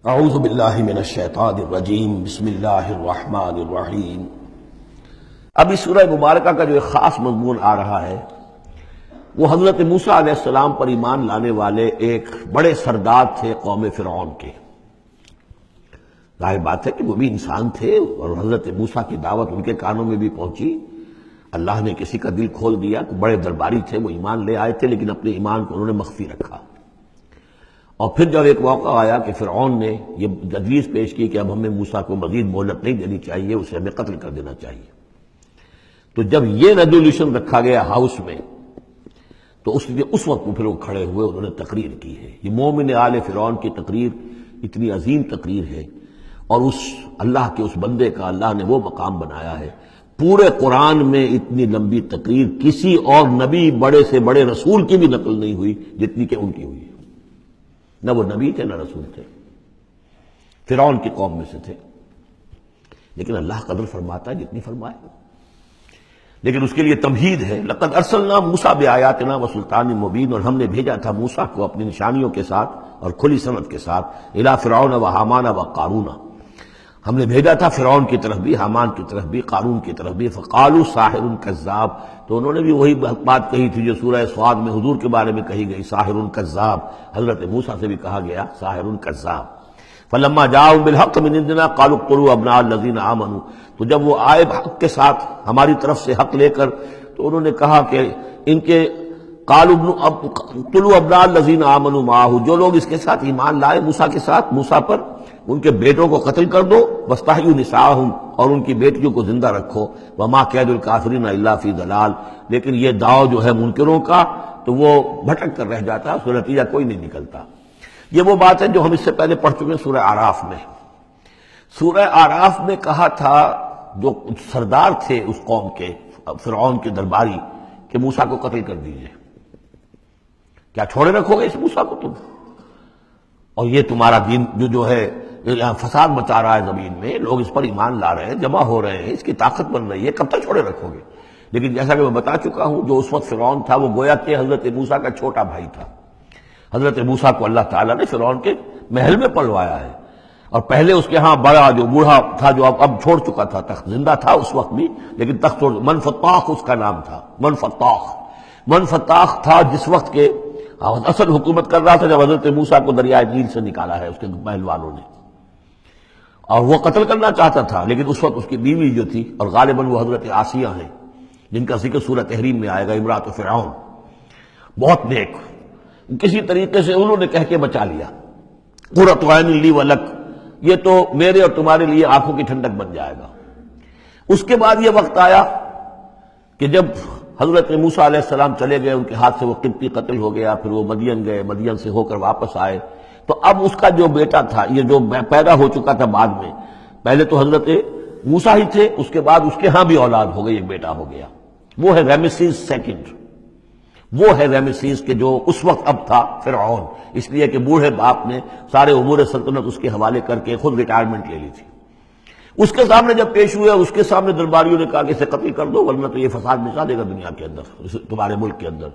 اعوذ باللہ من الشیطان الرجیم بسم اللہ الرحمن الرحیم۔ اب اس سورہ مبارکہ کا جو ایک خاص مضمون آ رہا ہے وہ حضرت موسیٰ علیہ السلام پر ایمان لانے والے ایک بڑے سردار تھے قوم فرعون کے۔ ظاہر بات ہے کہ وہ بھی انسان تھے اور حضرت موسیٰ کی دعوت ان کے کانوں میں بھی پہنچی۔ اللہ نے کسی کا دل کھول دیا کہ بڑے درباری تھے، وہ ایمان لے آئے تھے، لیکن اپنے ایمان کو انہوں نے مخفی رکھا۔ اور پھر جب ایک موقع آیا کہ فرعون نے یہ تجویز پیش کی کہ اب ہمیں موسیٰ کو مزید مہلت نہیں دینی چاہیے، اسے ہمیں قتل کر دینا چاہیے، تو جب یہ ریزولوشن رکھا گیا ہاؤس میں تو اس وقت پھر وہ کھڑے ہوئے، انہوں نے تقریر کی ہے۔ یہ مومن آل فرعون کی تقریر اتنی عظیم تقریر ہے، اور اس اللہ کے اس بندے کا اللہ نے وہ مقام بنایا ہے۔ پورے قرآن میں اتنی لمبی تقریر کسی اور نبی بڑے سے بڑے رسول کی بھی نقل نہیں ہوئی جتنی کہ ان کی ہوئی ہے۔ نہ وہ نبی تھے نہ رسول تھے، فرعون کی قوم میں سے تھے، لیکن اللہ قدر فرماتا ہے جتنی فرمائے۔ لیکن اس کے لیے تمہید ہے، لقد ارسلنا موسیٰ بآیاتنا وسلطان مبین، اور ہم نے بھیجا تھا موسیٰ کو اپنی نشانیوں کے ساتھ اور کھلی سند کے ساتھ، الی فرعون وہامان وقارون، ہم نے بھیجا تھا فرعون کی طرف بھی، حامان کی طرف بھی، قارون کی طرف بھی۔ فقالوا ساحر کذاب، تو انہوں نے بھی وہی بات کہی تھی جو سورہ صاد میں حضور کے بارے میں کہی گئی، ساحر کذاب، حضرت موسیٰ سے بھی کہا گیا ساحر کذاب۔ فلما جاءهم بالحق من عندنا قالوا اقتلوا ابناء الذين آمنوا، تو جب وہ آئے حق کے ساتھ ہماری طرف سے حق لے کر، تو انہوں نے کہا کہ ان کے اقتلوا ابناء الذين آمنوا معه، جو لوگ اس کے ساتھ ایمان لائے موسیٰ کے ساتھ، موسیٰ پر، ان کے بیٹوں کو قتل کر دو، واستحیوا نساءهم، اور ان کی بیٹیوں کو زندہ رکھو، وما کید الکافرین الا فی ضلال، لیکن یہ داؤ جو ہے منکروں کا تو وہ بھٹک کر رہ جاتا ہے، اس کا نتیجہ کوئی نہیں نکلتا۔ یہ وہ بات ہے جو ہم اس سے پہلے پڑھ چکے ہیں سورہ اعراف میں۔ سورہ اعراف میں کہا تھا جو سردار تھے اس قوم کے، فرعون کے درباری، کہ موسیٰ کو قتل کر دیجئے، کیا چھوڑے رکھو گے اس موسیٰ کو تم؟ اور یہ تمہارا دین جو ہے یہاں فساد مچا رہا ہے زمین میں، لوگ اس پر ایمان لا رہے ہیں، جمع ہو رہے ہیں، اس کی طاقت بن رہی ہے، کب تک چھوڑے رکھو گے؟ لیکن جیسا کہ میں بتا چکا ہوں، جو اس وقت فرعون تھا وہ گویا کہ حضرت موسیٰ کا چھوٹا بھائی تھا۔ حضرت موسیٰ کو اللہ تعالیٰ نے فرعون کے محل میں پلوایا ہے، اور پہلے اس کے ہاں بڑا جو بوڑھا تھا جو اب چھوڑ چکا تھا، تخت زندہ تھا اس وقت بھی لیکن تخت چھوڑ، منفتاخ اس کا نام تھا، منفتاخ تھا جس وقت کے اصل حکومت کر رہا تھا جب حضرت موسیٰ کو دریائے نیل سے نکالا ہے اس کے محل والوں نے، اور وہ قتل کرنا چاہتا تھا، لیکن اس وقت اس کی بیوی جو تھی، اور غالباً وہ حضرت آسیہ ہیں جن کا ذکر سورہ تحریم میں آئے گا، امرات فرعون، بہت نیک، کسی طریقے سے انہوں نے کہہ کے بچا لیا، قرۃ عین لی ولک، یہ تو میرے اور تمہارے لیے آنکھوں کی ٹھنڈک بن جائے گا۔ اس کے بعد یہ وقت آیا کہ جب حضرت موسیٰ علیہ السلام چلے گئے، ان کے ہاتھ سے وہ قبطی قتل ہو گیا، پھر وہ مدین گئے، مدین سے ہو کر واپس آئے، تو اب اس کا جو بیٹا تھا، یہ جو پیدا ہو چکا تھا بعد میں، پہلے تو حضرت موسیٰ ہی تھے، اس کے بعد اس کے ہاں بھی اولاد ہو گئی، ایک بیٹا ہو گیا، وہ ہے رامسیس سیکنڈ، وہ ہے رامسیس کہ جو اس وقت اب تھا فرعون، اس لیے کہ بوڑھے باپ نے سارے امور سلطنت اس کے حوالے کر کے خود ریٹائرمنٹ لے لی تھی۔ اس کے سامنے جب پیش ہوئے، اس کے سامنے درباریوں نے کہا کہ اسے قتل کر دو ورنہ تو یہ فساد مچا دے گا دنیا کے اندر، تمہارے ملک کے اندر،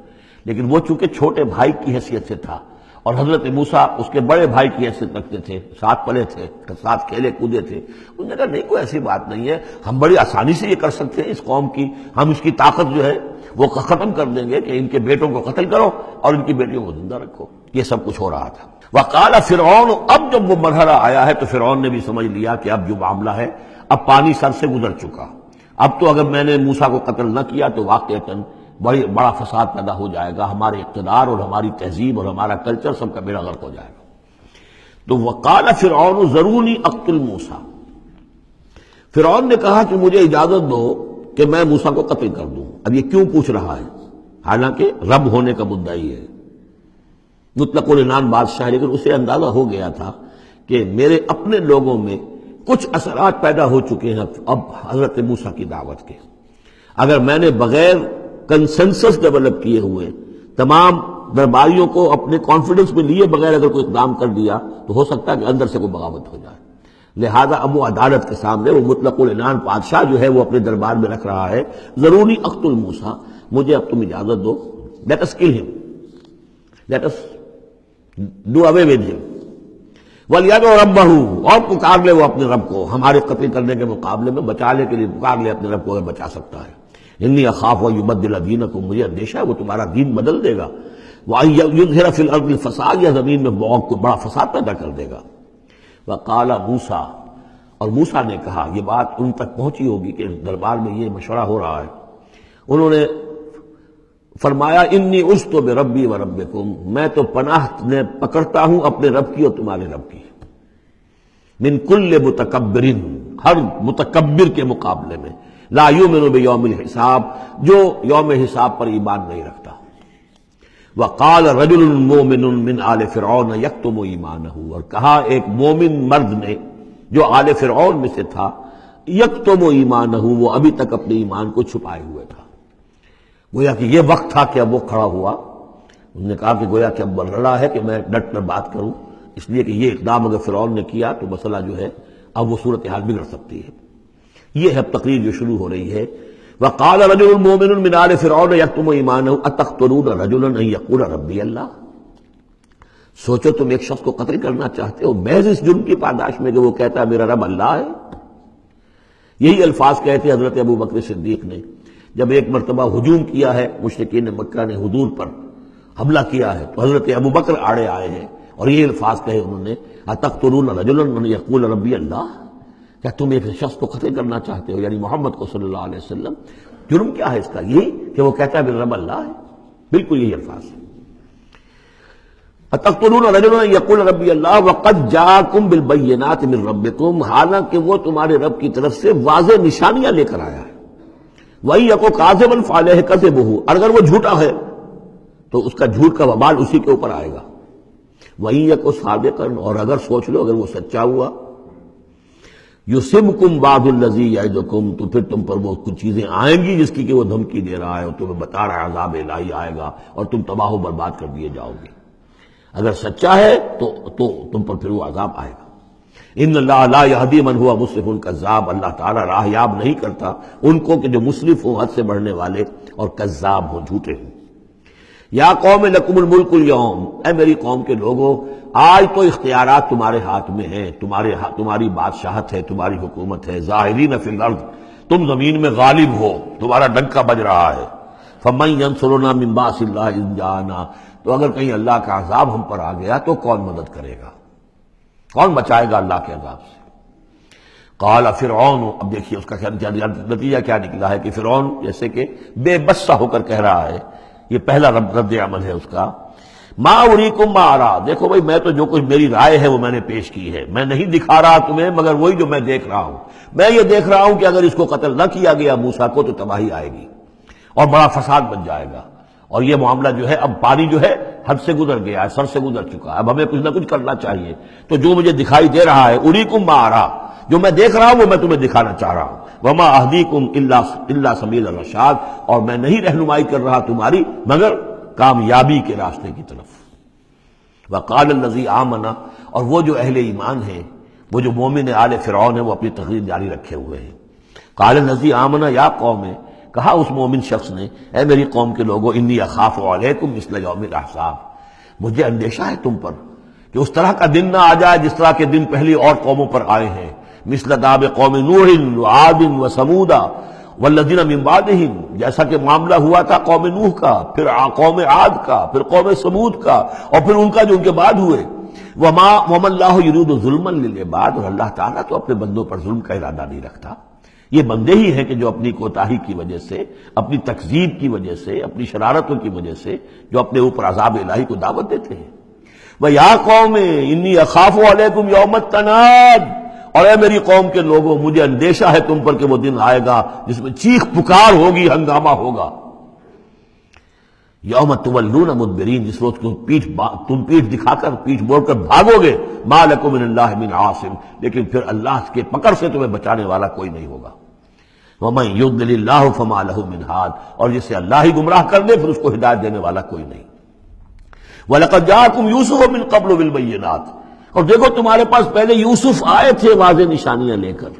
لیکن وہ چونکہ چھوٹے بھائی کی حیثیت سے تھا، اور حضرت موسیٰ اس کے بڑے بھائی کی حیثیت رکھتے تھے، ساتھ پلے تھے، ساتھ کھیلے کودے تھے، انہوں نے کہا نہیں کوئی ایسی بات نہیں ہے، ہم بڑی آسانی سے یہ کر سکتے ہیں، اس قوم کی ہم اس کی طاقت جو ہے وہ ختم کر دیں گے کہ ان کے بیٹوں کو قتل کرو اور ان کی بیٹیوں کو زندہ رکھو۔ یہ سب کچھ ہو رہا تھا۔ وقال فرعون، اب جب وہ مرحلہ آیا ہے تو فرعون نے بھی سمجھ لیا کہ اب جو معاملہ ہے، اب پانی سر سے گزر چکا، اب تو اگر میں نے موسیٰ کو قتل نہ کیا تو واقعتاً بڑا فساد پیدا ہو جائے گا، ہمارے اقتدار اور ہماری تہذیب اور ہمارا کلچر سب کا بیڑا غرق ہو جائے گا۔ تو وقال فرعون ذرونی اقتل موسیٰ، فرعون نے کہا کہ مجھے اجازت دو کہ میں موسیٰ کو قتل کر دوں۔ اب یہ کیوں پوچھ رہا ہے؟ حالانکہ رب ہونے کا مدعی ہے، مطلق العنان بادشاہ، لیکن اسے اندازہ ہو گیا تھا کہ میرے اپنے لوگوں میں کچھ اثرات پیدا ہو چکے ہیں اب حضرت موسیٰ کی دعوت کے، اگر میں نے بغیر کنسنسس ڈیولپ کیے ہوئے تمام درباریوں کو اپنے کانفیڈنس میں لیے بغیر اگر کوئی اقدام کر دیا تو ہو سکتا ہے کہ اندر سے کوئی بغاوت ہو جائے، لہذا اب وہ عدالت کے سامنے وہ مطلق العنان بادشاہ جو ہے وہ اپنے دربار میں رکھ رہا ہے، ضروری اقتل موسیٰ، مجھے اب تم اجازت دو، late us kill him, let us do away with him. وَلْيَدْعُ رَبَّهُ، اور پکار لے وہ اپنے رب کو، ہمارے قتل کرنے کے مقابلے میں بچانے کے لیے پکار لے اپنے رب کو اگر بچا سکتا ہے۔ انی اخاف ان یبدل دینکم، مجھے اندیشہ ہے وہ تمہارا دین بدل دے گا، وَأَن یظہر فی الارض الفساد، یا زمین میں بہت بڑا فساد پیدا کر دے گا۔ وقال موسیٰ، اور موسیٰ نے کہا، یہ بات ان تک پہنچی ہوگی کہ دربار میں یہ مشورہ ہو رہا ہے، انہوں نے فرمایا انی عذت بربی وربکم، میں تو پناہ پکڑتا ہوں اپنے رب کی اور تمہارے رب کی، من کل متکبر، ہر متکبر کے مقابلے میں، لا یؤمن بیوم الحساب، جو یوم حساب پر ایمان نہیں رکھتا۔ وقال رجل مومن من آل فرعون یکتم ایمانہ، اور کہا ایک مومن مرد نے جو آل فرعون میں سے تھا، یکتم ایمانہ، وہ ابھی تک اپنے ایمان کو چھپائے ہوئے تھا۔ گویا کہ یہ وقت تھا کہ اب وہ کھڑا ہوا، انہوں نے کہا کہ گویا کہ اب بن رہا ہے کہ میں ڈٹ کر بات کروں، اس لیے کہ یہ اقدام اگر فرعون نے کیا تو مسئلہ جو ہے اب وہ صورتحال بگڑ سکتی ہے۔ یہ ہے تقریر جو شروع ہو رہی ہے۔ وقال رجل مومن من آل فرعون یکتم ایمانہ اتقتلون رجلا ان یقول ربی اللہ، سوچو تم ایک شخص کو قتل کرنا چاہتے ہو محض اس جرم کی پاداش میں کہ وہ کہتا ہے میرا رب اللہ ہے۔ یہی الفاظ کہتے حضرت ابو بکر صدیق نے جب ایک مرتبہ ہجوم کیا ہے، مشرکین مکہ نے حضور پر حملہ کیا ہے، تو حضرت ابو بکر آڑے آئے ہیں اور یہ الفاظ کہے انہوں نے، اتقتلون رجلا ان یقول ربی اللہ، کیا تم ایک شخص کو قتل کرنا چاہتے ہو، یعنی محمد کو صلی اللہ علیہ وسلم؟ جرم کیا ہے اس کا؟ یہی کہ وہ کہتا ہے میرا رب اللہ ہے، بالکل یہی الفاظ ہے۔ اتقتلون رجلا یقول ربی اللہ وقد جاءکم بالبینات من ربکم، حالانکہ وہ تمہارے رب کی طرف سے واضح نشانیاں لے کر آیا ہے۔ وَإِن يَكُ كَاذِبًا فَعَلَيْهِ كَذِبُهُ، اور اگر وہ جھوٹا ہے تو اس کا جھوٹ کا وبال اسی کے اوپر آئے گا۔ وَإِن يَكُ صَادِقًا، اور اگر سوچ لو اگر وہ سچا ہوا، يُصِبْكُمْ بَعْضُ الَّذِي يَعِدُكُمْ، تو پھر تم پر وہ کچھ چیزیں آئیں گی جس کی کہ وہ دھمکی دے رہا ہے اور تمہیں بتا رہا ہے عذاب الہی آئے گا اور تم تباہ و برباد کر دیے جاؤ گے۔ اگر سچا ہے تو تم پر پھر وہ عذاب آئے گا۔ ان اللہ لا یہدی من ہوا مسرف کذاب، اللہ تعالیٰ راہ یاب نہیں کرتا ان کو کہ جو مسرف ہوں، حد سے بڑھنے والے اور کذاب ہوں، جھوٹے ہوں۔ یا قوم لکم الملک اليوم، اے میری قوم کے لوگوں آج تو اختیارات تمہارے ہاتھ میں ہیں، تمہاری بادشاہت ہے، تمہاری حکومت ہے، ظاہرین فی الارض، تم زمین میں غالب ہو، تمہارا ڈنکا بج رہا ہے۔ فمن ینصرنا من باس اللہ ان جاءنا، تو اگر کہیں اللہ کا عذاب ہم پر آ گیا تو کون مدد کرے گا، کون بچائے گا اللہ کے عذاب سے؟ قال فرعون، اب دیکھیے اس کا نتیجہ کیا نکلا ہے کہ فرعون جیسے کہ بے بس سا ہو کر کہہ رہا ہے، یہ پہلا رد عمل ہے اس کا، ما اریکم ما ارا، دیکھو بھائی میں تو جو کچھ میری رائے ہے وہ میں نے پیش کی ہے، میں نہیں دکھا رہا تمہیں مگر وہی جو میں دیکھ رہا ہوں۔ میں یہ دیکھ رہا ہوں کہ اگر اس کو قتل نہ کیا گیا موسیٰ کو تو تباہی آئے گی اور بڑا فساد بن جائے گا، اور یہ معاملہ جو ہے اب پانی جو ہے حد سے گزر گیا ہے، سر سے گزر چکا ہے، اب ہمیں کچھ نہ کچھ کرنا چاہیے۔ تو جو مجھے دکھائی دے رہا ہے، اریکم ما ارا، جو میں دیکھ رہا ہوں وہ میں تمہیں دکھانا چاہ رہا ہوں، وما اہدیکم الا سبیل الرشاد، اور میں نہیں رہنمائی کر رہا تمہاری مگر کامیابی کے راستے کی طرف۔ وقال الذی آمن، اور وہ جو اہل ایمان ہیں، وہ جو مومن آل فرعون ہیں، وہ اپنی تقریر جاری رکھے ہوئے ہیں۔ قال الذی آمن یا قوم، کہا اس مومن شخص نے، اے میری قوم کے لوگوں، انی اخاف علیکم مثل یوم الاحزاب، مجھے اندیشہ ہے تم پر کہ اس طرح کا دن نہ آ جائے جس طرح کے دن پہلی اور قوموں پر آئے ہیں، مثل داب قوم نوح وعاد وثمود والذین من بعدہم، جیسا کہ معاملہ ہوا تھا قوم نوح کا، پھر قوم عاد کا، پھر قوم ثمود کا، اور پھر ان کا جو ان کے بعد ہوئے۔ وما اللہ یرید ظلما للعباد، اور اللہ تعالیٰ تو اپنے بندوں پر ظلم کا ارادہ نہیں رکھتا۔ یہ بندے ہی ہیں کہ جو اپنی کوتاہی کی وجہ سے، اپنی تکذیب کی وجہ سے، اپنی شرارتوں کی وجہ سے جو اپنے اوپر عذاب الہی کو دعوت دیتے ہیں۔ وَيَا قَوْمِ إِنِّي أَخَافُ عَلَيْكُمْ يَوْمَ التَّنَادِ، اور اے میری قوم کے لوگوں مجھے اندیشہ ہے تم پر کہ وہ دن آئے گا جس میں چیخ پکار ہوگی، ہنگامہ ہوگا۔ یوم تولون مدبرین، جس روز تم پیٹھ دکھا کر، پیٹھ موڑ کر بھاگو گے، ما لکم من اللہ من عاصم، لیکن پھر اللہ کے پکڑ سے تمہیں بچانے والا کوئی نہیں ہوگا۔ وَمَن يُضْلِلِ اللَّهُ فَمَا لَهُ مِنْ هَادٍ، اور جسے اللہ ہی گمراہ کر دے پھر اس کو ہدایت دینے والا کوئی نہیں۔ وَلَقَدْ جَاءَكُمْ يُوسُفُ مِنْ قَبْلُ بِالْبَيِّنَاتِ، اور دیکھو تمہارے پاس پہلے یوسف آئے تھے واضح نشانیاں لے کر،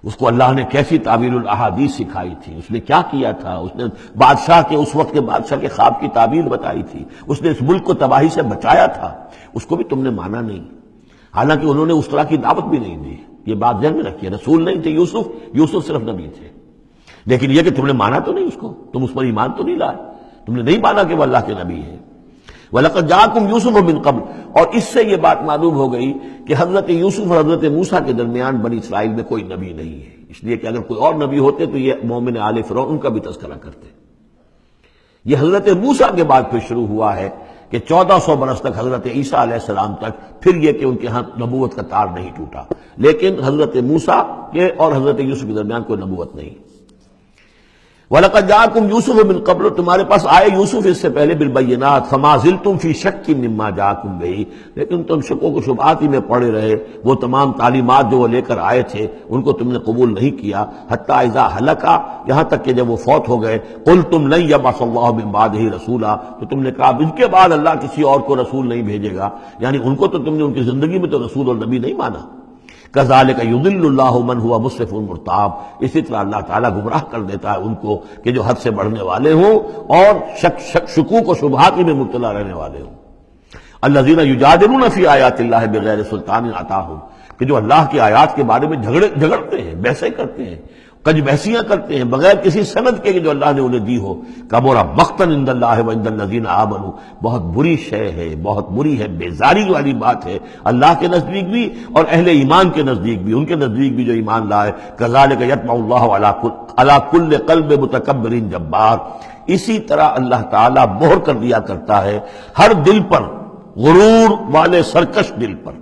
اس کو اللہ نے کیسی تعبیر الاحادیث سکھائی تھی، اس نے کیا کیا تھا، اس نے بادشاہ کے، اس وقت کے بادشاہ کے خواب کی تعبیر بتائی تھی، اس نے اس ملک کو تباہی سے بچایا تھا، اس کو بھی تم نے مانا نہیں۔ حالانکہ انہوں نے اس طرح کی دعوت بھی نہیں دی. یہ بات ذہن میں رکھیے، رسول نہیں تھے یوسف صرف نبی تھے. لیکن یہ کہ تم نے مانا تو نہیں اس کو، تم اس پر ایمان تو نہیں لائے، تم نے نہیں مانا کہ وہ اللہ کے نبی ہے. وَلَقَدْ جَاءَكُمْ يُوسُفُ مِنْ قَبْلُ، اور اس سے یہ بات معلوم ہو گئی کہ حضرت یوسف اور حضرت موسیٰ کے درمیان بنی اسرائیل میں کوئی نبی نہیں ہے. اس لیے کہ اگر کوئی اور نبی ہوتے تو یہ مومن آل فرعون ان کا بھی تذکرہ کرتے. یہ حضرت موسیٰ کے بعد پھر شروع ہوا ہے کہ 1400 برس تک حضرت عیسیٰ علیہ السلام تک پھر یہ کہ ان کے ہاں نبوت کا تار نہیں ٹوٹا، لیکن حضرت موسیٰ کے اور حضرت یوسف کے درمیان کوئی نبوت نہیں. وَلَقَدْ جَاءَكُمْ يُوسُفُ مِنْ قَبْلُ، تمہارے پاس آئے یوسف اس سے پہلے بالبینات، فَمَا زِلْتُمْ فِي شَكٍّ مِّمَّا جَاءَكُمْ بِهِ، لیکن تم شکوک و شبہات ہی میں پڑے رہے. وہ تمام تعلیمات جو وہ لے کر آئے تھے ان کو تم نے قبول نہیں کیا. حتیٰ اذا ہلکا، یہاں تک کہ جب وہ فوت ہو گئے. قُلْتُمْ لَن يَبْعَثَ اللَّهُ مِن بَعْدِهِ رَسُولًا، تو تم نے کہا ان کے بعد اللہ کسی اور کو رسول نہیں بھیجے گا. یعنی ان کو تو تم نے ان کی زندگی میں تو رسول اور نبی نہیں مانا. کذالک یضل اللہ من هو مسرف مرتاب، اسی طرح اللہ تعالیٰ گمراہ کر دیتا ہے ان کو کہ جو حد سے بڑھنے والے ہوں اور شکوک و شبہات میں مبتلا رہنے والے ہوں. الذین یجادلون فی آیات اللہ بغیر سلطان اتاہم، کہ جو اللہ کی آیات کے بارے میں جھگڑتے ہیں، بحثیں کرتے ہیں، کج بحثیاں کرتے ہیں بغیر کسی سند کے کہ جو اللہ نے انہیں دی ہو. کبر مقتا عند اللہ وعند الذین آمنوا، بہت بری شے ہے، بہت بری ہے، بیزاری والی بات ہے اللہ کے نزدیک بھی اور اہل ایمان کے نزدیک بھی، ان کے نزدیک بھی جو ایمان لائے. کذالک یطبع اللہ علی کل قلب متکبر جبار، اسی طرح اللہ تعالیٰ مہر کر دیا کرتا ہے ہر دل پر، غرور والے سرکش دل پر.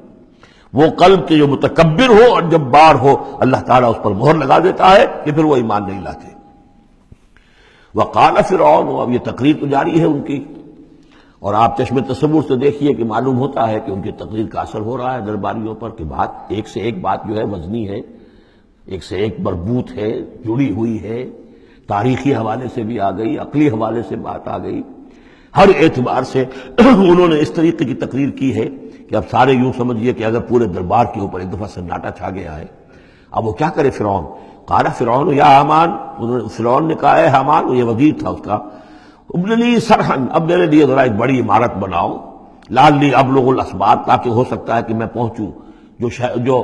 وہ قلب کے جو متکبر ہو اور جبار ہو، اللہ تعالیٰ اس پر مہر لگا دیتا ہے کہ پھر وہ ایمان نہیں لاتے. وقال فرعون، اب یہ تقریر تو جاری ہے ان کی، اور آپ چشم تصور سے دیکھیے کہ معلوم ہوتا ہے کہ ان کی تقریر کا اثر ہو رہا ہے درباریوں پر، کہ بات ایک سے ایک بات جو ہے وزنی ہے، ایک سے ایک مربوط ہے، جڑی ہوئی ہے، تاریخی حوالے سے بھی آ گئی، عقلی حوالے سے بات آ گئی. ہر اعتبار سے انہوں نے اس طریقے کی تقریر کی ہے کہ اب سارے یوں سمجھیے کہ اگر پورے دربار کے اوپر ایک دفعہ سناٹا چھا گیا ہے. اب وہ کیا کرے فرعون؟ قال فرعون یا حامان، فرعون نے کہا ہے حامان، وہ یہ وزیر تھا اس کا، ابن لی سرحن، اب میرے لیے ذرا ایک بڑی عمارت بناؤ، لعلی ابلغ الاسباب، تاکہ ہو سکتا ہے کہ میں پہنچوں جو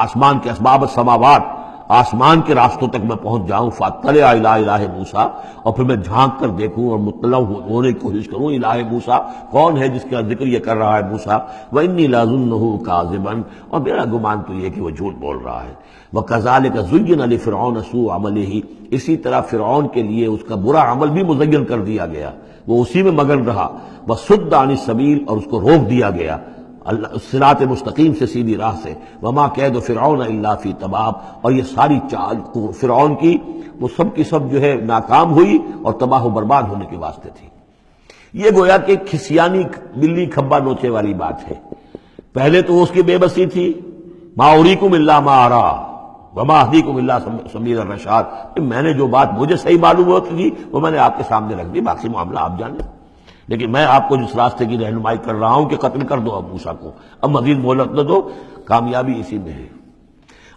آسمان کے اسباب السماوات، آسمان کے راستوں تک میں پہنچ جاؤں. فاطلع الی الہ موسیٰ، اور پھر میں جھانک کر دیکھوں اور مطلع ہونے کی کوشش کروں الہ موسیٰ کون ہے جس کا ذکر یہ کر رہا ہے موسیٰ. وانی لاظنہ کاذبا، اور میرا گمان تو یہ کہ وہ جھوٹ بول رہا ہے. وکذالک زین لفرعون سوء عملہ، اسی طرح فرعون کے لیے اس کا برا عمل بھی مزین کر دیا گیا، وہ اسی میں مگن رہا. وصد عن السبیل، اور اس کو روک دیا گیا صراط مستقیم سے، سیدھی راہ سے. وما کید فرعون الا فی تباب، اور یہ ساری چال فرعون کی وہ سب کی سب جو ہے ناکام ہوئی اور تباہ و برباد ہونے کے واسطے تھی. یہ گویا کہ کھسیانی بلی کھبا نوچے والی بات ہے. پہلے تو اس کی بے بسی تھی، ما اریکم الا ما ارا وما اہدیکم الا سبیل الرشاد، میں نے جو بات مجھے صحیح معلوم ہوتی تھی وہ میں نے آپ کے سامنے رکھ دی، باقی معاملہ آپ جانیں. لیکن میں آپ کو جس راستے کی رہنمائی کر رہا ہوں کہ قتل کر دو اب موسیٰ کو، اب مزید مہلت نہ دو، کامیابی اسی میں ہے.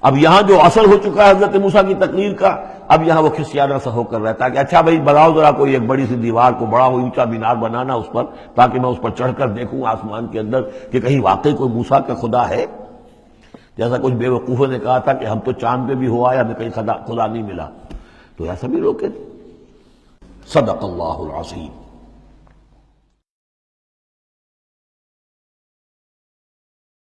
اب یہاں جو اثر ہو چکا ہے حضرت موسیٰ کی تقریر کا، اب یہاں وہ کھسیانہ سا ہو کر رہتا ہے کہ اچھا بھائی بناؤ ذرا کوئی ایک بڑی سی دیوار کو، بڑا اونچا مینار بنانا اس پر، تاکہ میں اس پر چڑھ کر دیکھوں آسمان کے اندر کہ کہیں واقعی کوئی موسیٰ کا خدا ہے. جیسا کچھ بے وقوفوں نے کہا تھا کہ ہم تو چاند پہ بھی ہو آئے، ہمیں کہیں خدا نہیں ملا، تو ایسا بھی لوگ کہتے. صدق اللہ العظیم.